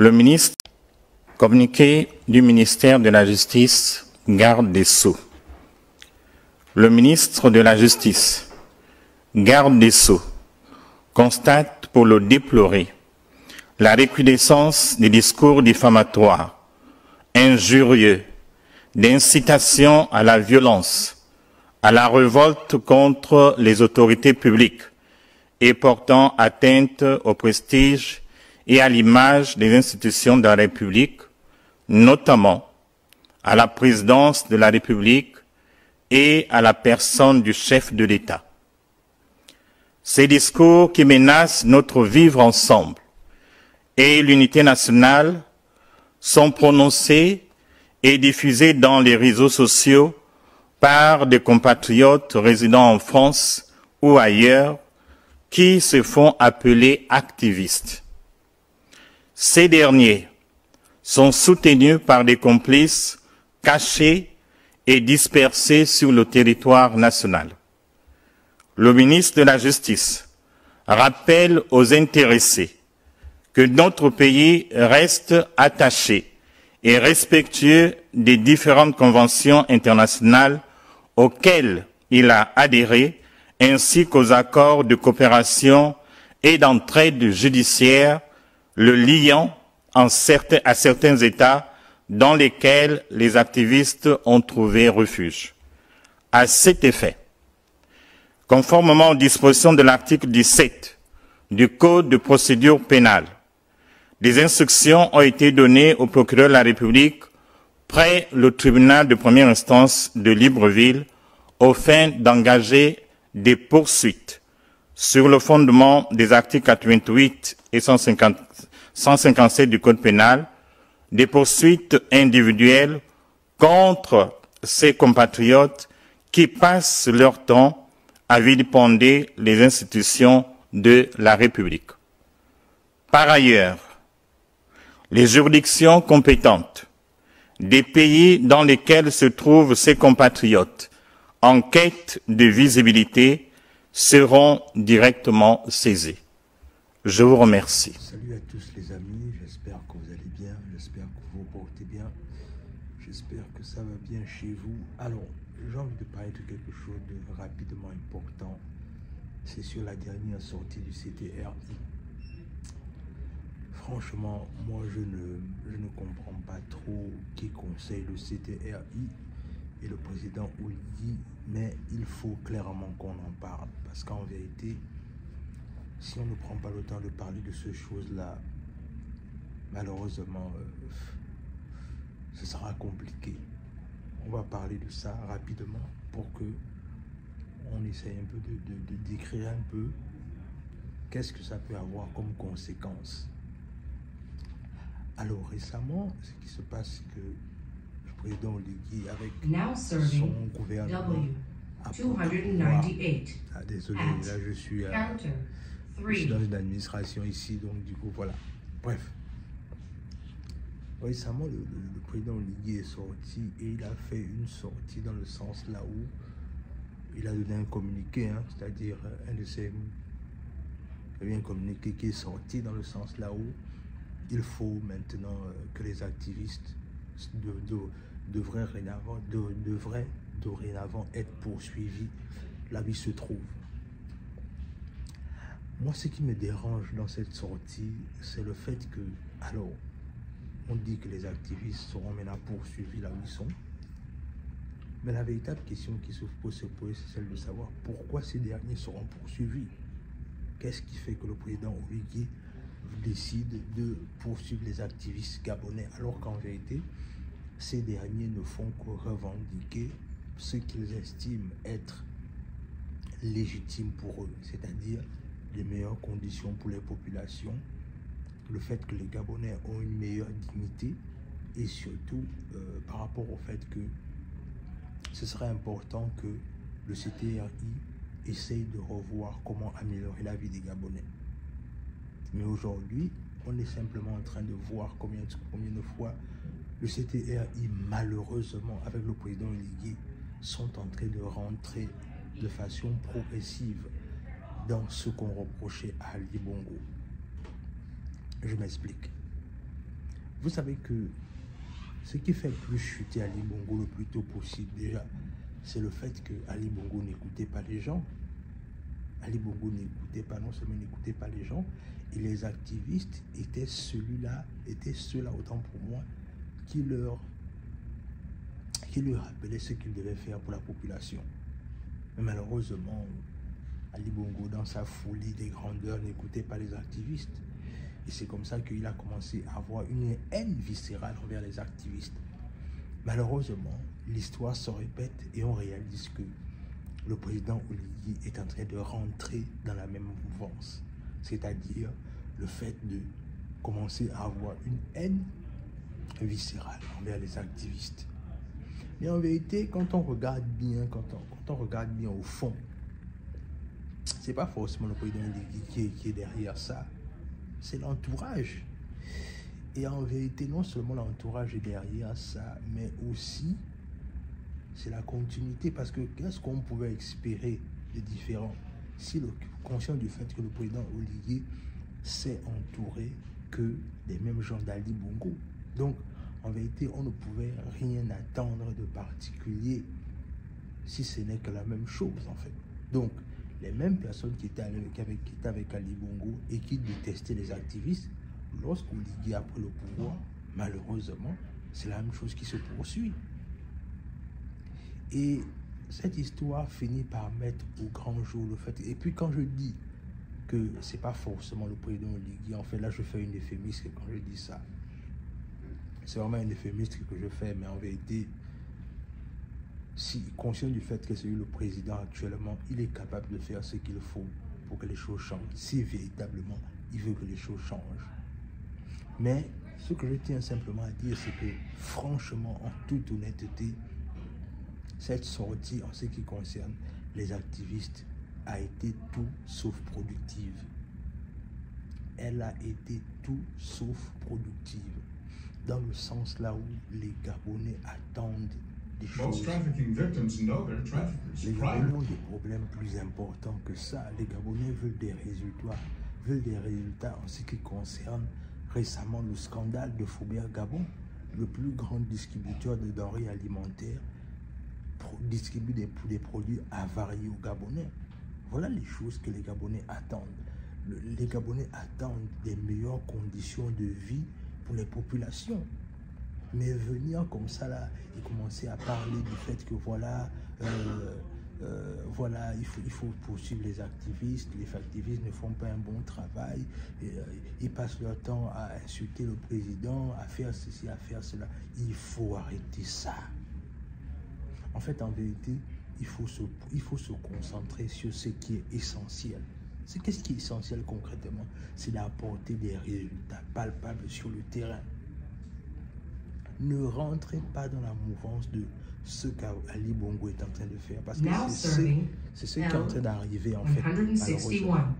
Le ministre, communiqué du ministère de la Justice, garde des Sceaux. Le ministre de la Justice, garde des Sceaux, constate pour le déplorer la recrudescence des discours diffamatoires, injurieux, d'incitation à la violence, à la révolte contre les autorités publiques et portant atteinte au prestige et à l'image des institutions de la République, notamment à la présidence de la République et à la personne du chef de l'État. Ces discours qui menacent notre vivre ensemble et l'unité nationale sont prononcés et diffusés dans les réseaux sociaux par des compatriotes résidant en France ou ailleurs qui se font appeler activistes. Ces derniers sont soutenus par des complices cachés et dispersés sur le territoire national. Le ministre de la Justice rappelle aux intéressés que notre pays reste attaché et respectueux des différentes conventions internationales auxquelles il a adhéré, ainsi qu'aux accords de coopération et d'entraide judiciaire le liant à certains États dans lesquels les activistes ont trouvé refuge. À cet effet, conformément aux dispositions de l'article 17 du Code de procédure pénale, des instructions ont été données au procureur de la République près le tribunal de première instance de Libreville aux fins d'engager des poursuites sur le fondement des articles 88 et 157 du Code pénal, des poursuites individuelles contre ces compatriotes qui passent leur temps à vilipender les institutions de la République. Par ailleurs, les juridictions compétentes des pays dans lesquels se trouvent ces compatriotes en quête de visibilité seront directement saisies. Je vous remercie. Salut à tous les amis, j'espère que vous allez bien, j'espère que vous vous portez bien, j'espère que ça va bien chez vous. Alors, j'ai envie de parler de quelque chose de rapidement important, c'est sur la dernière sortie du CTRI. Franchement, moi je ne comprends pas trop qui conseille le CTRI et le président Oligui, mais il faut clairement qu'on en parle, parce qu'en vérité, si on ne prend pas le temps de parler de ces choses-là, malheureusement, ce sera compliqué. On va parler de ça rapidement pour que on essaye un peu de décrire un peu qu'est-ce que ça peut avoir comme conséquence. Alors récemment, ce qui se passe, que le président Oligui avec son gouvernement a désolé, là je suis dans une administration ici, donc du coup voilà. Bref, récemment le président Oligui est sorti et il a fait une sortie dans le sens là où il a donné un communiqué, hein, c'est-à-dire un communiqué qui est sorti dans le sens là où il faut maintenant que les activistes devraient dorénavant être poursuivis là où ils se trouvent. Moi, ce qui me dérange dans cette sortie, c'est le fait que, alors, on dit que les activistes seront maintenant poursuivis là où ils sont, mais la véritable question qui se pose, c'est celle de savoir pourquoi ces derniers seront poursuivis. Qu'est-ce qui fait que le président Oligui décide de poursuivre les activistes gabonais, alors qu'en vérité, ces derniers ne font que revendiquer ce qu'ils estiment être légitime pour eux, c'est-à-dire les meilleures conditions pour les populations, le fait que les Gabonais ont une meilleure dignité et surtout par rapport au fait que ce serait important que le CTRI essaye de revoir comment améliorer la vie des Gabonais. Mais aujourd'hui, on est simplement en train de voir combien de fois le CTRI, malheureusement, avec le président Oligui, sont en train de rentrer de façon progressive dans ce qu'on reprochait à Ali Bongo. Je m'explique. Vous savez que ce qui fait plus chuter Ali Bongo le plus tôt possible, déjà, c'est le fait que Ali Bongo n'écoutait pas les gens. Ali Bongo n'écoutait pas, non seulement n'écoutait pas les gens, et les activistes étaient ceux-là, autant pour moi, qui leur rappelaient ce qu'ils devaient faire pour la population. Mais malheureusement, Ali Bongo, dans sa folie des grandeurs, n'écoutait pas les activistes. Et c'est comme ça qu'il a commencé à avoir une haine viscérale envers les activistes. Malheureusement, l'histoire se répète et on réalise que le président Oligui est en train de rentrer dans la même mouvance. C'est-à-dire le fait de commencer à avoir une haine viscérale envers les activistes. Mais en vérité, quand on regarde bien, au fond, c'est pas forcément le président Oligui qui est derrière ça. C'est l'entourage. Et en vérité, non seulement l'entourage est derrière ça, mais aussi c'est la continuité. Parce que qu'est-ce qu'on pouvait espérer de différent si le conscient du fait que le président Oligui s'est entouré que des mêmes gens d'Ali Bongo. Donc, en vérité, on ne pouvait rien attendre de particulier si ce n'est que la même chose, en fait. Donc, les mêmes personnes qui étaient avec Ali Bongo et qui détestaient les activistes, lorsqu'Oligui a pris le pouvoir, malheureusement, c'est la même chose qui se poursuit. Et cette histoire finit par mettre au grand jour le fait. Et puis quand je dis que c'est pas forcément le président Oligui, en fait là je fais une euphémisme quand je dis ça. C'est vraiment un euphémisme que je fais, mais en vérité, si conscient du fait que c'est lui le président actuellement, il est capable de faire ce qu'il faut pour que les choses changent, si véritablement il veut que les choses changent. Mais ce que je tiens simplement à dire, c'est que franchement, en toute honnêteté, cette sortie en ce qui concerne les activistes a été tout sauf productive. Elle a été tout sauf productive, dans le sens là où les Gabonais attendent des choses. Les Gabonais ont des problèmes plus importants que ça. Les Gabonais veulent des résultats en ce qui concerne récemment le scandale de Faubert Gabon, le plus grand distributeur de denrées alimentaires, distribue des produits avariés aux Gabonais. Voilà les choses que les Gabonais attendent. Les Gabonais attendent des meilleures conditions de vie pour les populations. Mais venir comme ça là et commencer à parler du fait que voilà, il faut poursuivre les activistes ne font pas un bon travail, ils passent leur temps à insulter le président, à faire ceci, à faire cela. Il faut arrêter ça. En fait, en vérité, il faut se concentrer sur ce qui est essentiel. Qu'est-ce qui est essentiel concrètement? C'est d'apporter des résultats palpables sur le terrain. Ne rentrez pas dans la mouvance de ce qu'Ali Bongo est en train de faire, parce que c'est ce qui est en train d'arriver en fait, malheureusement.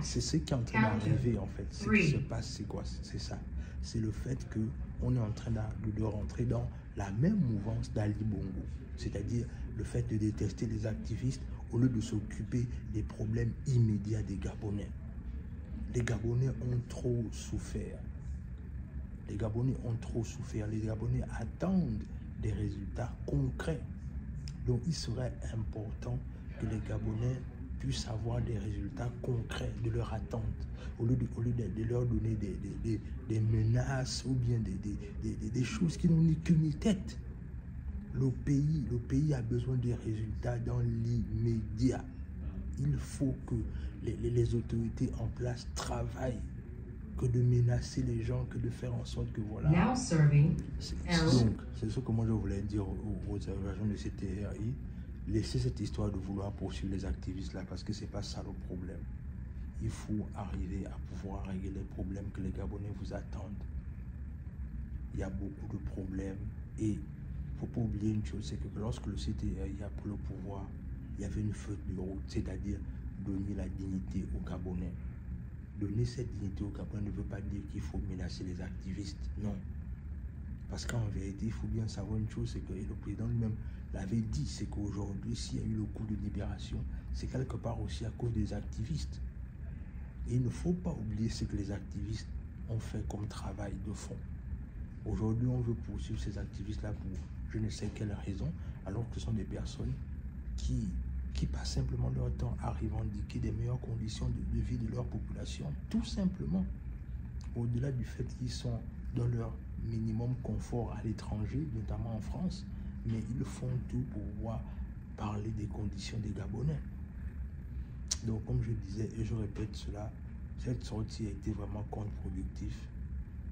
C'est ce qui est en train d'arriver en fait. Ce qui se passe, c'est quoi? C'est ça. C'est le fait qu'on est en train de rentrer dans la même mouvance d'Ali Bongo. C'est-à-dire le fait de détester les activistes au lieu de s'occuper des problèmes immédiats des Gabonais. Les Gabonais ont trop souffert. Les Gabonais ont trop souffert. Les Gabonais attendent des résultats concrets. Donc il serait important que les Gabonais puissent avoir des résultats concrets de leur attente, au lieu de leur donner des menaces ou bien des choses qui n'ont ni queue ni tête. Le pays a besoin des résultats dans l'immédiat. Il faut que les autorités en place travaillent, que de menacer les gens, que de faire en sorte que voilà. Donc, c'est ce que moi je voulais dire aux agents de CTRI. Laissez cette histoire de vouloir poursuivre les activistes là, parce que c'est pas ça le problème. Il faut arriver à pouvoir régler les problèmes que les Gabonais vous attendent. Il y a beaucoup de problèmes et il ne faut pas oublier une chose, c'est que lorsque le CTRI a pris le pouvoir, il y avait une feuille de route, c'est-à-dire donner la dignité aux Gabonais. Donner cette dignité aux Gabonais ne veut pas dire qu'il faut menacer les activistes, non. Parce qu'en vérité, il faut bien savoir une chose, c'est que le président lui-même l'avait dit, c'est qu'aujourd'hui, s'il y a eu le coup de libération, c'est quelque part aussi à cause des activistes. Et il ne faut pas oublier ce que les activistes ont fait comme travail de fond. Aujourd'hui, on veut poursuivre ces activistes-là pour je ne sais quelle raison, alors que ce sont des personnes qui passent simplement leur temps à revendiquer des meilleures conditions de vie de leur population, tout simplement. Au-delà du fait qu'ils sont dans leur minimum confort à l'étranger, notamment en France, mais ils font tout pour pouvoir parler des conditions des Gabonais. Donc, comme je disais, et je répète cela, cette sortie a été vraiment contre-productive.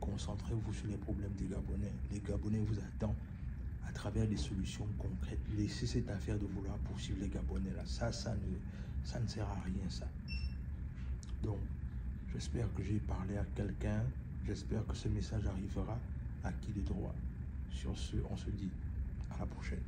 Concentrez-vous sur les problèmes des Gabonais. Les Gabonais vous attendent à travers des solutions concrètes. Laissez cette affaire de vouloir poursuivre les Gabonais là. Ça ne sert à rien, ça. Donc, j'espère que j'ai parlé à quelqu'un. J'espère que ce message arrivera à qui de droit. Sur ce, on se dit à la prochaine.